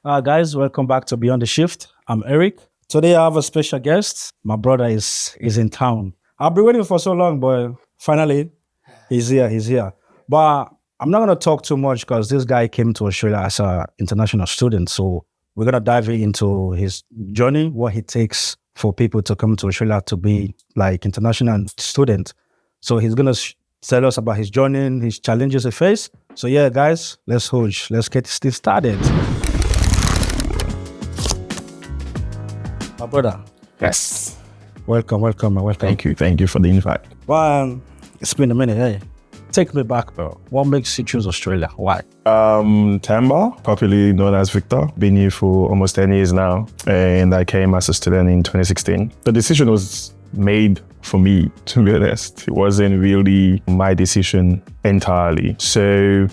Guys, welcome back to Beyond the Shift. I'm Eric. Today I have a special guest. My brother is in town. I've been waiting for so long, but finally he's here. He's here. But I'm not gonna talk too much because this guy came to Australia as an international student. So we're gonna dive into his journey, what it takes for people to come to Australia to be like international student. So he's gonna tell us about his journey, his challenges he faced. So yeah, guys, let's get this started. My brother, Yes. welcome. Thank you for the invite. Well, it's been a minute. Hey, take me back, bro. What makes you choose Australia? Why? Tamba, popularly known as Victor, been here for almost 10 years now, and I came as a student in 2016. The decision was made for me, to be honest. It wasn't really my decision entirely. So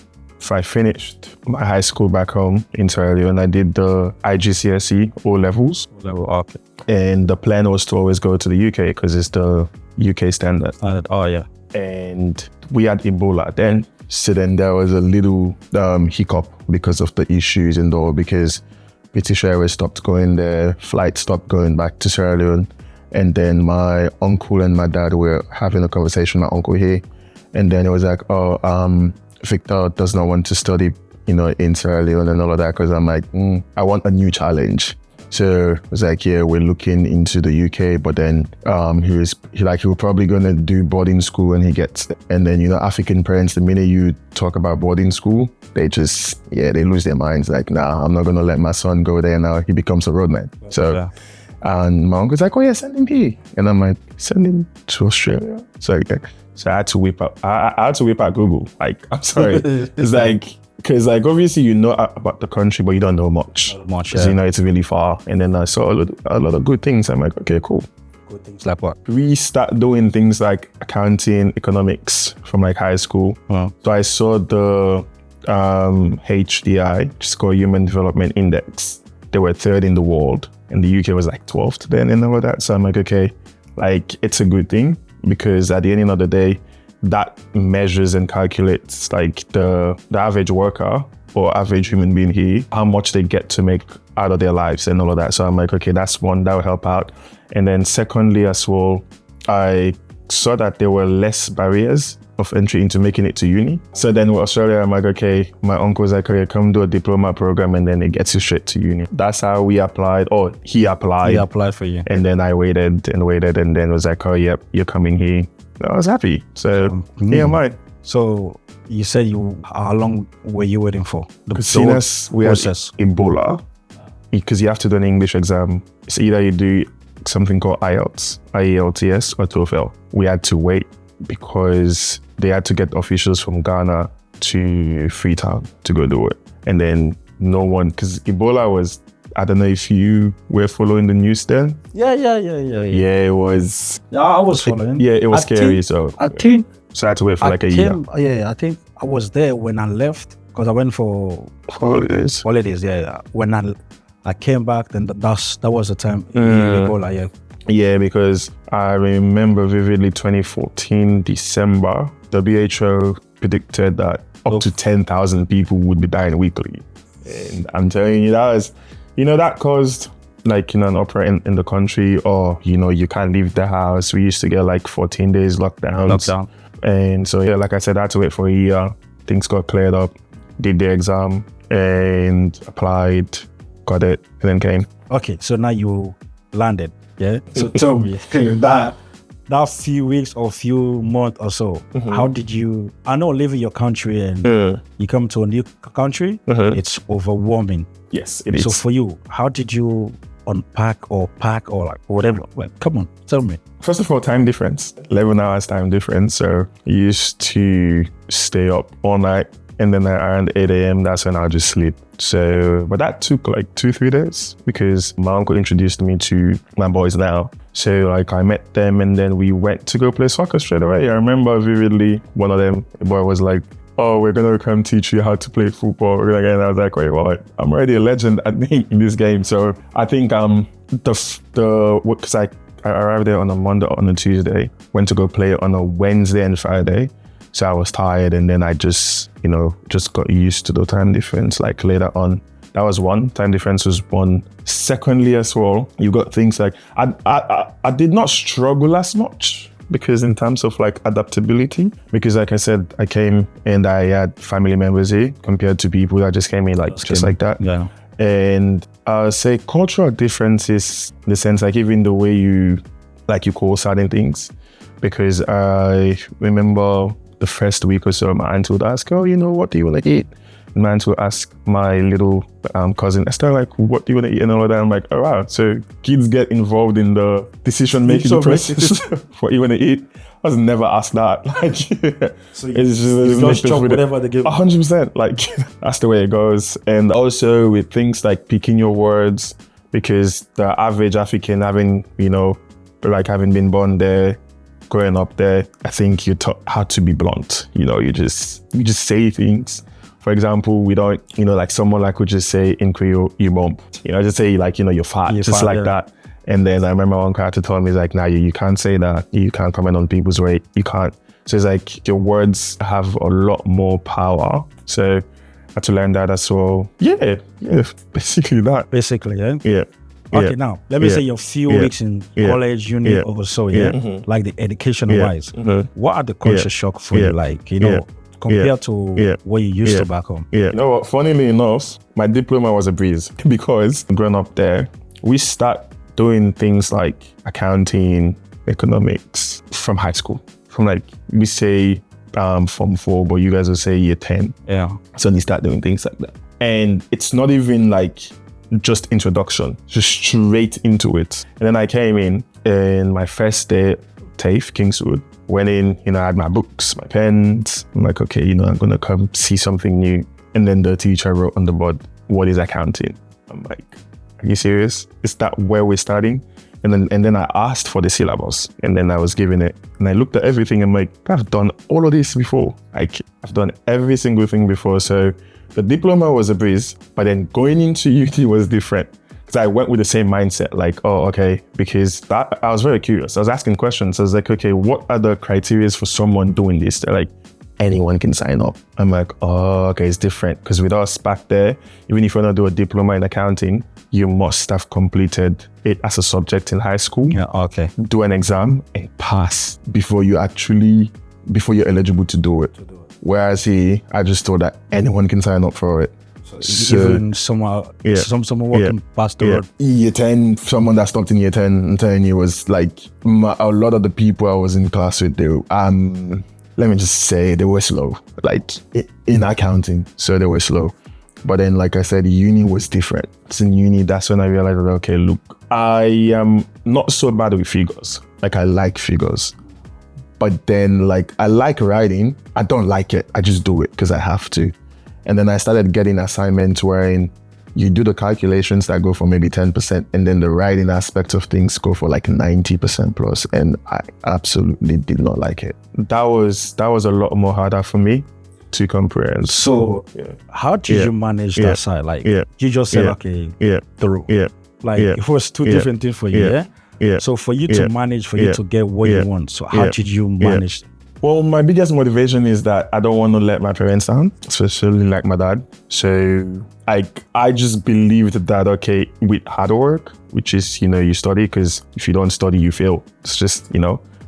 I finished my high school back home in Sierra Leone. I did the IGCSE O levels. Okay. And the plan was to always go to the UK because it's the UK standard. Oh yeah. And we had Ebola then. So then there was a little hiccup because of the issues and all, because British Airways stopped going there, flights stopped going back to Sierra Leone. And then my uncle and my dad were having a conversation with my uncle here. And then it was like, Victor does not want to study, in Sierra Leone and all of that, because I'm like, I want a new challenge. So it was like, yeah, we're looking into the UK, but then he was probably gonna do boarding school when he gets there. And then, African parents, the minute you talk about boarding school, they lose their minds. Like, nah, I'm not gonna let my son go there now. He becomes a roadman. So, yeah. And my uncle's like, oh yeah, send him here. And I'm like, send him to Australia. So I had to whip out. I had to whip out Google. Like, I'm sorry. It's like, because obviously you know about the country, but you don't know much. Not much, because it's really far. And then I saw a lot of good things. I'm like, okay, cool. Good things like what? We start doing things like accounting, economics from like high school. Wow. So I saw the HDI, which is called Human Development Index. They were third in the world, and the UK was like 12th then and all of that. So I'm like, okay, like it's a good thing, because at the end of the day, that measures and calculates like the average worker or average human being here, how much they get to make out of their lives and all of that. So I'm like, okay, that's one, that will help out. And then secondly as well, I saw that there were less barriers of entry into making it to uni. So then with Australia, I'm like, okay, my uncle's like, okay, come do a diploma program, and then it gets you straight to uni. That's how we applied, or he applied. He applied for you. And then I waited, and then was like, oh, yep, you're coming here. I was happy. So here am I. So you said how long were you waiting for? Because we had Ebola, because you have to do an English exam. It's either you do something called IELTS, IELTS, or TOEFL. We had to wait because they had to get officials from Ghana to Freetown to go do it. And then no one, because Ebola was, I don't know if you were following the news then. Yeah, it was. Yeah, I was following. Yeah, it was scary. So I had to wait for like a year. Yeah, I think I was there when I left, because I went for holidays. Yeah. When I came back, then that was the time. Ebola, yeah. Yeah, because I remember vividly 2014 December, WHO predicted that up to 10,000 people would be dying weekly. And I'm telling you, that caused an uproar in the country, or, you can't leave the house. We used to get like 14 days lockdown. And so, yeah, like I said, I had to wait for a year. Things got cleared up, did the exam and applied, got it, and then came. Okay, so now you landed. Yeah. So tell me that few weeks or few months or so, how did you? I know leaving your country and you come to a new country, it's overwhelming. Yes, it is. So for you, how did you unpack or pack or like whatever? Well, come on, tell me. First of all, time difference, 11 hours time difference. So I used to stay up all night, and then around 8 a.m. that's when I'll just sleep. So, but that took like 2-3 days, because my uncle introduced me to my boys now. So I met them, and then we went to go play soccer straight away. I remember vividly, one of them, the boy was like, oh, we're going to come teach you how to play football. And I was like, wait, what? I'm already a legend, I think, in this game. So I think because I arrived there on a Monday, on a Tuesday, went to go play on a Wednesday and Friday. So I was tired, and then I just got used to the time difference. Like later on, That was one. Time difference was one. Secondly, as well, you got things like I did not struggle as much because in terms of like adaptability, because like I said, I came and I had family members here compared to people that just came in like just like that. Yeah. And I'll say cultural differences in the sense like even the way you call certain things, because I remember the first week or so, my aunt would ask, oh, what do you want to eat? And my aunt would ask my little cousin Esther, like, what do you want to eat? And all of that. I'm like, oh, wow. So kids get involved in the decision-making process. What you want to eat? I was never asked that. Like, so you just chop whatever they give. 100%. Like, that's the way it goes. And also with things like picking your words, because the average African having been born there, growing up there, I think you're taught how to be blunt. You just say things. For example, we don't, like someone like would just say in Creole, you bump. Just say like, you're fat, just fat, like that. And then I remember one character told me, like, nah, you can't say that. You can't comment on people's weight. You can't. So it's like your words have a lot more power. So I had to learn that as well. Yeah, basically that. Basically, yeah? Yeah. Okay, now, let me say your few weeks in college, uni, or so, like the education-wise. What are the culture shock for you, like, compared to what you used to back home? Yeah. You know what, funnily enough, my diploma was a breeze because growing up there, we start doing things like accounting, economics from high school. From like, we say Form 4, but you guys will say year 10. Yeah. So they start doing things like that. And it's not even like just introduction, just straight into it. And then I came in my first day, TAFE, Kingswood, went in, I had my books, my pens. I'm like, okay, I'm going to come see something new. And then the teacher wrote on the board, what is accounting? I'm like, are you serious? Is that where we're starting? And then I asked for the syllabus and then I was given it. And I looked at everything. I'm like, I've done all of this before. Like, I've done every single thing before. So the diploma was a breeze, but then going into uni was different. Because I went with the same mindset, like, oh, okay, because I was very curious. I was asking questions. I was like, okay, what are the criteria for someone doing this? They're like, anyone can sign up. I'm like, oh, okay, it's different. Because with us back there, even if you want to do a diploma in accounting, you must have completed it as a subject in high school. Yeah, okay. Do an exam and pass before you're eligible to do it. Whereas here, I just thought that anyone can sign up for it. So even someone walking past the road. Year 10, someone that stopped in year 10, I'm telling you, was like, a lot of the people I was in class with, let me just say, they were slow, like in accounting. So they were slow. But then, like I said, uni was different. It's in uni, that's when I realized that, okay, look, I am not so bad with figures. Like, I like figures. But then, like, I like writing. I don't like it. I just do it because I have to. And then I started getting assignments wherein you do the calculations that go for maybe 10%, and then the writing aspect of things go for like 90% plus. And I absolutely did not like it. That was a lot more harder for me to comprehend. So how did you manage that side? Like, you just said, okay, through. Like, it was two different things for you, Yeah. So for you to manage, for you to get what you want, so how did you manage? Well, my biggest motivation is that I don't want to let my parents down, especially like my dad. So I just believed that, okay, with hard work, which is, you study, because if you don't study, you fail. It's just,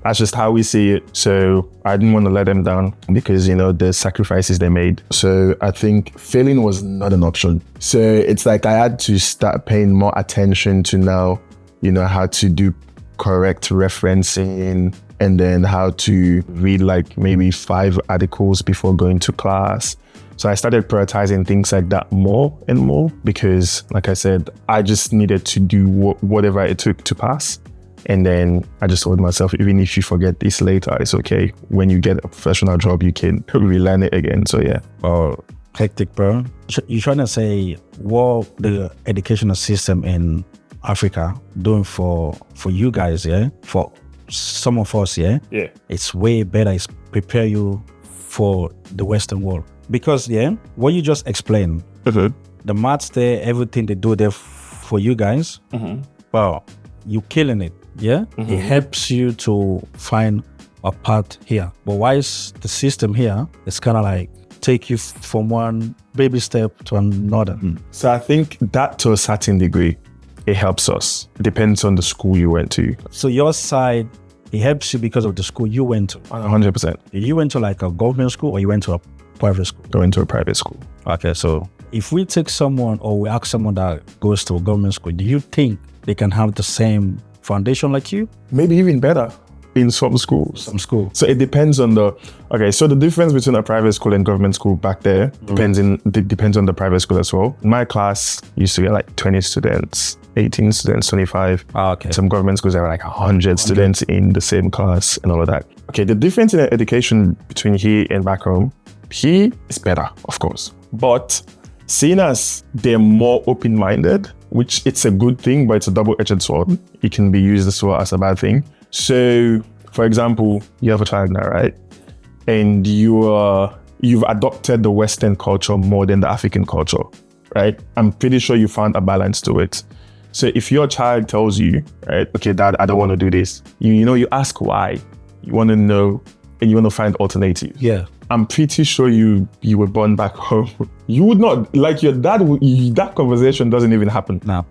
that's just how we see it. So I didn't want to let them down because, the sacrifices they made. So I think failing was not an option. So it's like I had to start paying more attention to now, how to do correct referencing, and then how to read like maybe 5 articles before going to class. So I started prioritizing things like that more and more because, like I said, I just needed to do whatever it took to pass. And then I just told myself, even if you forget this later, it's okay. When you get a professional job, you can relearn it again. So yeah. Oh, hectic, bro. You're trying to say what the educational system in Africa doing for you guys, yeah? For some of us, yeah? Yeah. It's way better. It's prepare you for the Western world. Because, what you just explained, the maths there, everything they do there for you guys, well, you killing it, yeah? It helps you to find a path here. But why is the system here, it's kind of like take you from one baby step to another. So I think that to a certain degree, it helps us. It depends on the school you went to. So your side, it helps you because of the school you went to. 100%. You went to like a government school or you went to a private school? Going to a private school. Okay, so if we take someone or we ask someone that goes to a government school, do you think they can have the same foundation like you? Maybe even better in some schools. Some school. So it depends on so the difference between a private school and government school back there depends on the private school as well. My class used to get like 20 students, 18 students, 25. Okay. Some government schools have like 100 students in the same class and all of that. Okay, the difference in education between here and back home, here is better, of course. But seeing as they're more open-minded, which it's a good thing, but it's a double-edged sword. It can be used as well as a bad thing. So, for example, you have a child now, right? And you've adopted the Western culture more than the African culture, right? I'm pretty sure you found a balance to it. So if your child tells you, right, okay, Dad, I don't want to do this, you ask why. You want to know, and you want to find alternatives. Yeah. I'm pretty sure you were born back home. You would not, like your dad, that conversation doesn't even happen. Now,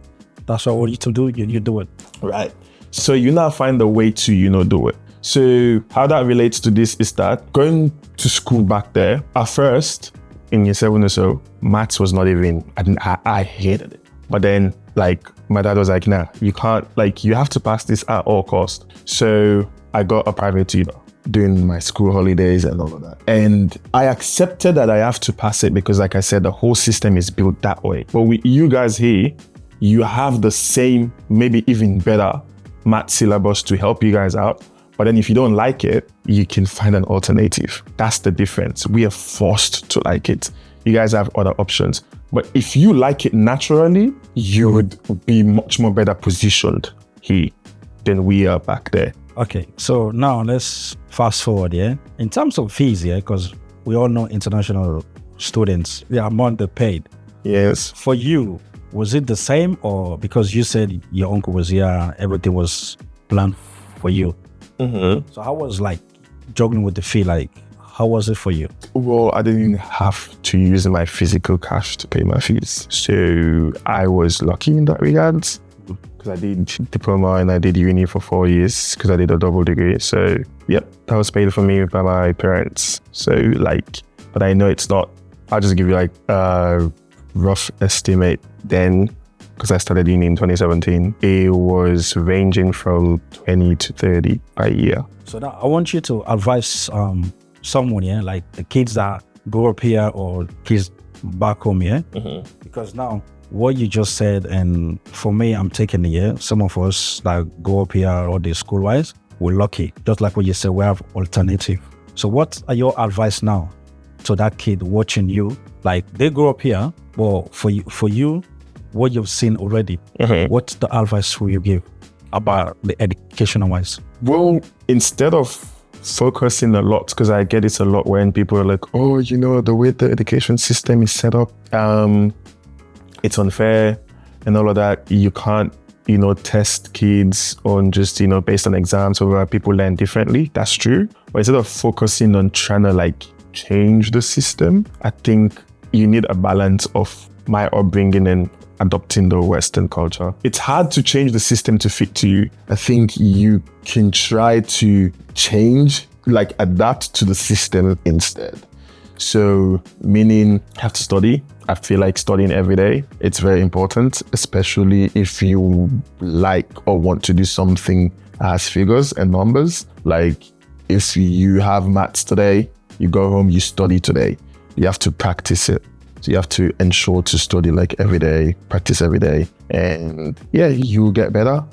that's what I want you to do. You do it. Right. So you now find a way to, do it. So how that relates to this is that going to school back there, at first, in year 7 or so, maths was not even, I hated it. But then, like, my dad was like, nah, you can't, like, you have to pass this at all costs. So I got a private tutor during my school holidays and all of that. And I accepted that I have to pass it because, like I said, the whole system is built that way. But with you guys here, you have the same, maybe even better math syllabus to help you guys out. But then if you don't like it, you can find an alternative. That's the difference. We are forced to like it. You guys have other options. But if you like it naturally, you would be much more better positioned here than we are back there. Okay, so now let's fast forward, yeah? In terms of fees, yeah, because we all know international students, they are more paid. Yes. For you, was it the same, or because you said your uncle was here, everything was planned for you? Mm-hmm. So how was like juggling with the fee? Like, how was it for you? Well, I didn't have to use my physical cash to pay my fees. So I was lucky in that regard because I did diploma and I did uni for 4 years because I did a double degree. So, yep, that was paid for me by my parents. So, like, but I know it's not, I'll just give you like a rough estimate then, because I started uni in 2017. It was ranging from 20 to 30 a year. So now I want you to advise someone, yeah, like the kids that grow up here or kids back home, yeah? Mm-hmm. Because now what you just said, and for me, I'm taking it, yeah? Some of us that go up here or the school-wise, we're lucky. Just like what you said, we have alternative. So what are your advice now to that kid watching you? Like they grow up here, but for you, what you've seen already, mm-hmm. What's the advice will you give about the education-wise? Well, instead of focusing a lot, because I get it a lot when people are like, oh, the way the education system is set up, it's unfair and all of that. You can't, test kids on just, based on exams or people learn differently. That's true. But instead of focusing on trying to like change the system, I think you need a balance of my upbringing and adopting the Western culture. It's hard to change the system to fit to you. I think you can try to change, like adapt to the system instead. So meaning have to study. I feel like studying every day, it's very important, especially if you like or want to do something as figures and numbers. Like if you have maths today, you go home, you study today. You have to practice it. So you have to ensure to study like every day, practice every day. And yeah, you'll get better.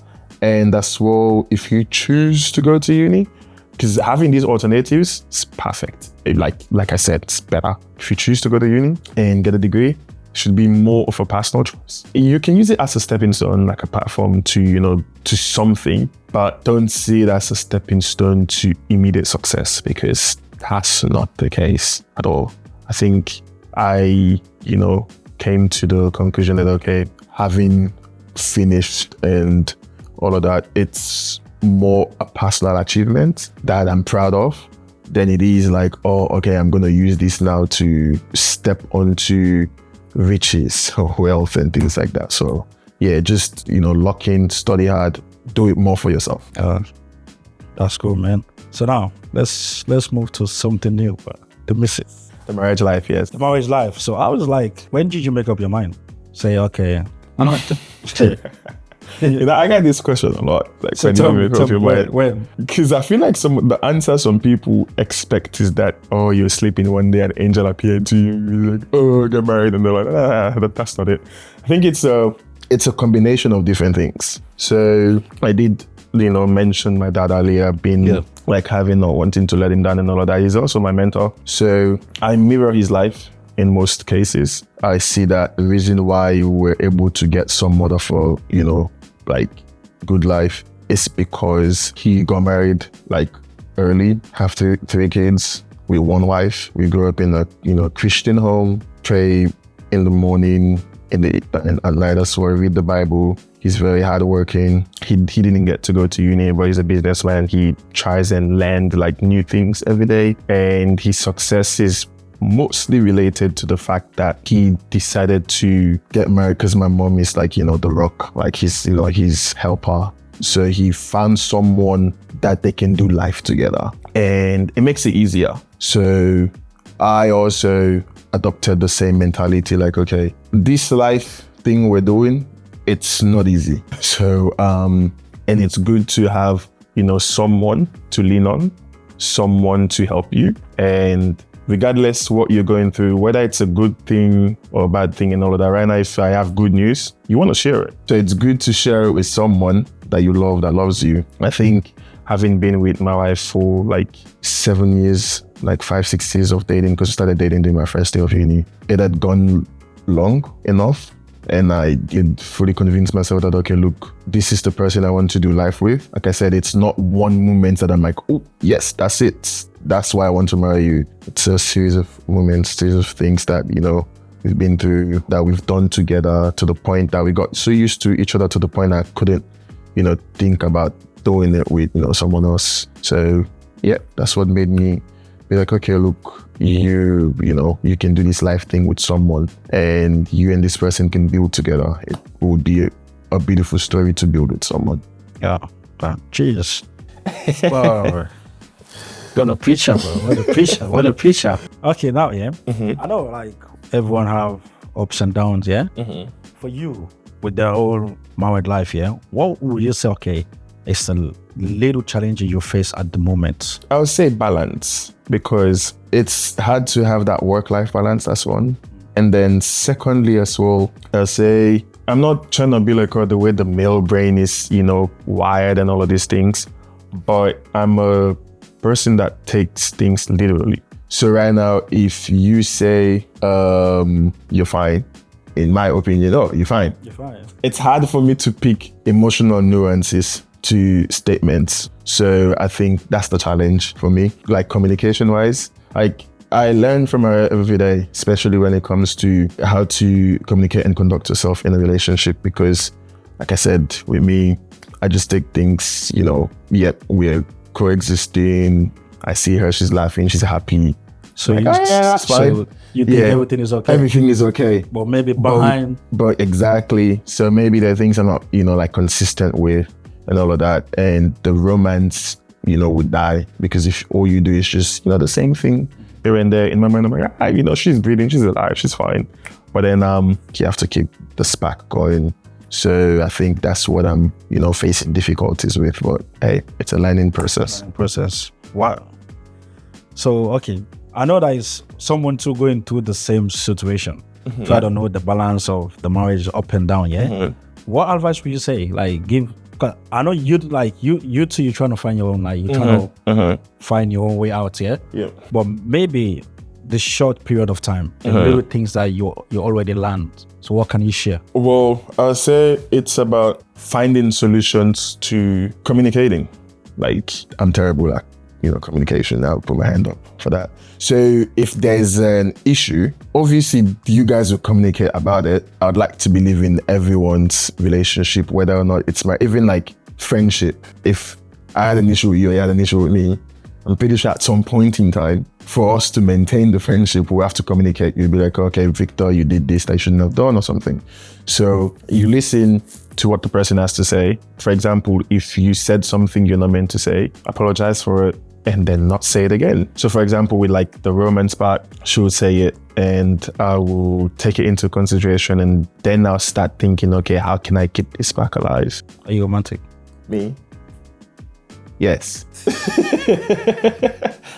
And as well, if you choose to go to uni, because having these alternatives is perfect. Like I said, it's better. If you choose to go to uni and get a degree, it should be more of a personal choice. You can use it as a stepping stone, like a platform to, to something, but don't see it as a stepping stone to immediate success, because that's not the case at all. I think I, came to the conclusion that, okay, having finished and all of that, it's more a personal achievement that I'm proud of than it is like, oh, okay, I'm gonna use this now to step onto riches or wealth and things like that. So yeah, just lock in, study hard, do it more for yourself. That's cool, man. So now let's move to something new, but the missus. The marriage life, yes. The marriage life. So I was like, when did you make up your mind? Say, okay, I'm not. I get this question a lot. Like, So when tell you me, make up your mind. when? Because I feel like the answer some people expect is that, oh, you're sleeping one day, an angel appeared to you, you're like, oh, get married, and they're like, that's not it. I think it's a combination of different things. So I did, mention my dad earlier, being like having or wanting to let him down and all of that. He's also my mentor. So I mirror his life in most cases. I see that the reason why we're able to get somewhat of a, like good life is because he got married like early, have three kids with one wife. We grew up in a Christian home, pray in the morning, and at night as well, read the Bible. He's very hardworking. He didn't get to go to uni, but he's a businessman. He tries and learn like new things every day, and his success is mostly related to the fact that he decided to get married because my mom is like, the rock, like his helper. So he found someone that they can do life together, and it makes it easier. So I also adopted the same mentality, like, okay, this life thing we're doing, it's not easy. So, and it's good to have, someone to lean on, someone to help you. And regardless what you're going through, whether it's a good thing or a bad thing and all of that, right now, if I have good news, you want to share it. So it's good to share it with someone that you love, that loves you. I think having been with my wife for like 7 years, like 5-6 years of dating, because I started dating during my first day of uni, it had gone long enough. And I did fully convince myself that, okay, look, this is the person I want to do life with. Like I said, it's not one moment that I'm like, oh, yes, that's it. That's why I want to marry you. It's a series of moments, series of things that, we've been through, that we've done together, to the point that we got so used to each other to the point I couldn't, think about doing it with, someone else. So yeah, that's what made me be like, okay, look, you can do this life thing with someone, and you and this person can build together. It would be a beautiful story to build with someone. Yeah. Cheers. Wow. What a preacher, bro. What a preacher. Okay, now, yeah. Mm-hmm. I know, like, everyone have ups and downs, yeah? Mm-hmm. For you, with the whole married life, yeah, what would you say, okay, it's a little challenge you face at the moment? I would say balance, because it's hard to have that work-life balance, that's one. And then secondly as well, I'll say, I'm not trying to be like, the way the male brain is, wired and all of these things, but I'm a person that takes things literally. So right now, if you say, you're fine, in my opinion, you're fine. You're fine. It's hard for me to pick emotional nuances to statements. So I think that's the challenge for me, like communication wise. Like I learn from her every day, especially when it comes to how to communicate and conduct yourself in a relationship, because like I said, with me, I just take things, we're coexisting. I see her, she's laughing, she's happy. So like, that's fine. So you think everything is okay? Everything is okay. But maybe behind. But exactly. So maybe there are things I'm not, like consistent with and all of that. And the romance, would die, because if all you do is just, the same thing here and there, in my mind, I'm like, she's breathing, she's alive, she's fine. But then you have to keep the spark going. So I think that's what I'm, facing difficulties with. But hey, it's a learning process. Wow. So, okay. I know that is someone too going through the same situation. Mm-hmm. So I don't know the balance of the marriage up and down, yeah? Mm-hmm. What advice would you say? Like, cause I know you two, you're trying to find your own, like, you're trying to find your own way out, yeah? Yeah. But maybe the short period of time, and little things that you already learned. So what can you share? Well, I'll say it's about finding solutions to communicating. Like, I'm terrible at, communication. I'll put my hand up for that. So if there's an issue, obviously you guys will communicate about it. I'd like to believe in everyone's relationship, whether or not it's even like friendship. If I had an issue with you, you had an issue with me, I'm pretty sure at some point in time, for us to maintain the friendship, we have to communicate. You'll be like, okay, Victor, you did this that you shouldn't have done or something. So you listen to what the person has to say. For example, if you said something you're not meant to say, apologize for it and then not say it again. So for example, with like the romance part, she would say it and I will take it into consideration, and then I'll start thinking, okay, how can I keep this back alive? Are you romantic? Me? Yes.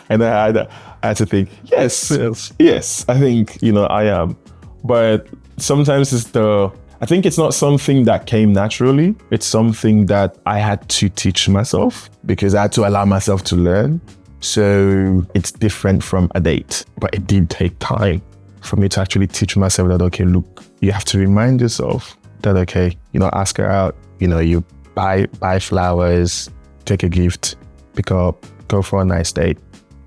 And I had to think, yes, I think, I am. But sometimes I think it's not something that came naturally. It's something that I had to teach myself because I had to allow myself to learn. So it's different from a date, but it did take time for me to actually teach myself that, okay, look, you have to remind yourself that, okay, ask her out, you buy flowers, take a gift, pick up, go for a nice date,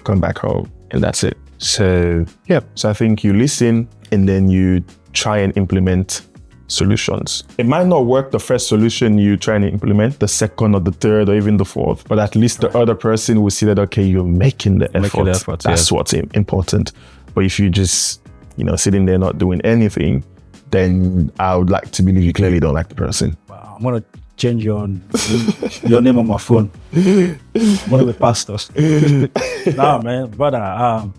come back home, and that's it. So yeah, so I think you listen and then you try and implement solutions. It might not work the first solution you try and implement, the second or the third or even the fourth, but at least the other person will see that, okay, you're making the effort. That's what's important. But if you just, sitting there not doing anything, then I would like to believe you clearly don't like the person. Wow, I'm gonna change your name on my phone. One of the pastors. Nah, man, brother, I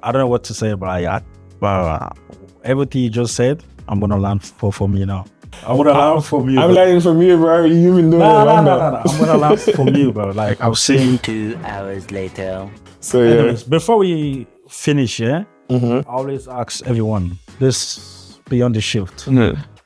don't know what to say about that, but everything you just said, I'm gonna learn from you now. I'm gonna learn from you. I'm learning from you, bro. You even know. No. I'm gonna learn from you, bro. Like I was saying. 2 hours later. So yeah. Anyways, before we finish, I always ask everyone this beyond the shift.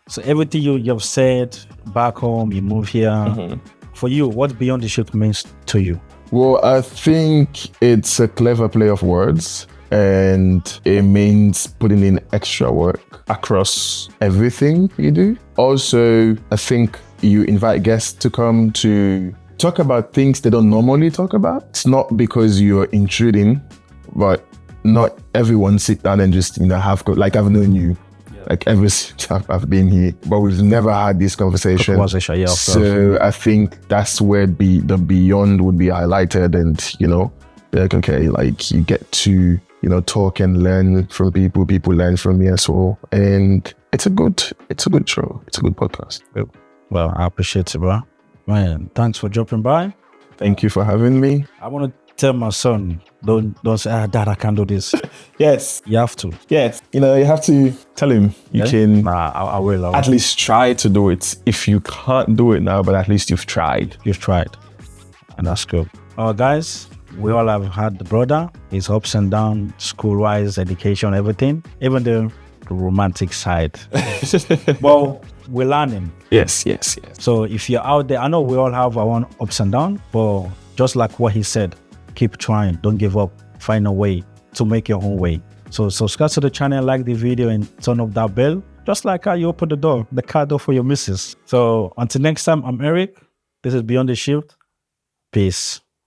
So everything you've said back home, you move here. For you, what beyond the shift means to you? Well, I think it's a clever play of words. And it means putting in extra work across everything you do. Also, I think you invite guests to come to talk about things they don't normally talk about. It's not because you're intruding, but not everyone sit down and just, have, like I've known you. Like ever since I've been here, but we've never had this conversation. So I think that's where the beyond would be highlighted, and like, okay, like you get to talk and learn from people learn from me as well, and it's a good show, it's a good podcast. Well, I appreciate it, bro. Man, thanks for dropping by. Thank you for having me. I want to tell my son, don't say, Dad, I can't do this. Yes, you have to. Yes, you have to tell him you can. I will. At least try to do it. If you can't do it now, but at least you've tried, and that's good. Guys, we all have had the brother, his ups and downs, school-wise, education, everything, even the romantic side. Well, we're learning. Yes. So if you're out there, I know we all have our own ups and downs, but just like what he said, keep trying, don't give up, find a way to make your own way. So subscribe to the channel, like the video, and turn off that bell, just like how you open the car door for your missus. So until next time, I'm Eric. This is Beyond the Shift. Peace.